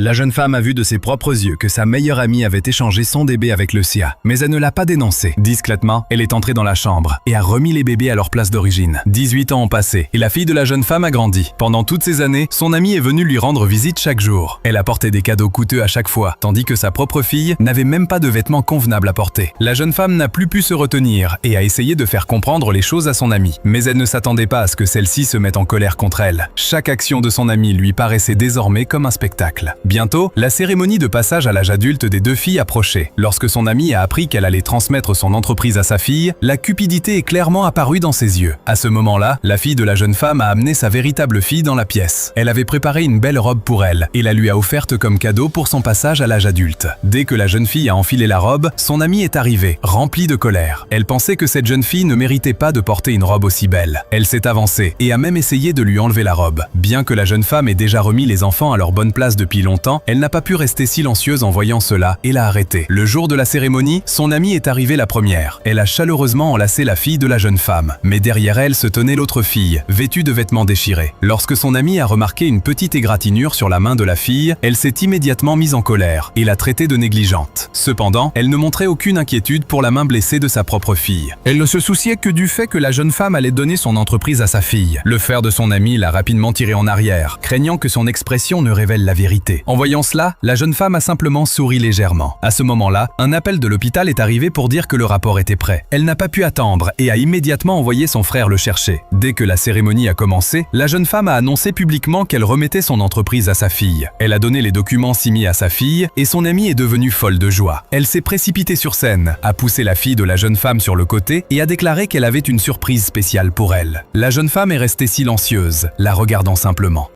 La jeune femme a vu de ses propres yeux que sa meilleure amie avait échangé son bébé avec le sien, mais elle ne l'a pas dénoncé. Discrètement, elle est entrée dans la chambre et a remis les bébés à leur place d'origine. 18 ans ont passé et la fille de la jeune femme a grandi. Pendant toutes ces années, son amie est venue lui rendre visite chaque jour. Elle apportait des cadeaux coûteux à chaque fois, tandis que sa propre fille n'avait même pas de vêtements convenables à porter. La jeune femme n'a plus pu se retenir et a essayé de faire comprendre les choses à son amie, mais elle ne s'attendait pas à ce que celle-ci se mette en colère contre elle. Chaque action de son amie lui paraissait désormais comme un spectacle. Bientôt, la cérémonie de passage à l'âge adulte des deux filles approchait. Lorsque son amie a appris qu'elle allait transmettre son entreprise à sa fille, la cupidité est clairement apparue dans ses yeux. À ce moment-là, la fille de la jeune femme a amené sa véritable fille dans la pièce. Elle avait préparé une belle robe pour elle et la lui a offerte comme cadeau pour son passage à l'âge adulte. Dès que la jeune fille a enfilé la robe, son amie est arrivée, remplie de colère. Elle pensait que cette jeune fille ne méritait pas de porter une robe aussi belle. Elle s'est avancée et a même essayé de lui enlever la robe. Bien que la jeune femme ait déjà remis les enfants à leur bonne place depuis longtemps, elle n'a pas pu rester silencieuse en voyant cela et l'a arrêtée. Le jour de la cérémonie, son amie est arrivée la première. Elle a chaleureusement enlacé la fille de la jeune femme. Mais derrière elle se tenait l'autre fille, vêtue de vêtements déchirés. Lorsque son amie a remarqué une petite égratignure sur la main de la fille, elle s'est immédiatement mise en colère et l'a traitée de négligente. Cependant, elle ne montrait aucune inquiétude pour la main blessée de sa propre fille. Elle ne se souciait que du fait que la jeune femme allait donner son entreprise à sa fille. Le frère de son amie l'a rapidement tiré en arrière, craignant que son expression ne révèle la vérité. En voyant cela, la jeune femme a simplement souri légèrement. À ce moment-là, un appel de l'hôpital est arrivé pour dire que le rapport était prêt. Elle n'a pas pu attendre et a immédiatement envoyé son frère le chercher. Dès que la cérémonie a commencé, la jeune femme a annoncé publiquement qu'elle remettait son entreprise à sa fille. Elle a donné les documents signés à sa fille et son amie est devenue folle de joie. Elle s'est précipitée sur scène, a poussé la fille de la jeune femme sur le côté et a déclaré qu'elle avait une surprise spéciale pour elle. La jeune femme est restée silencieuse, la regardant simplement.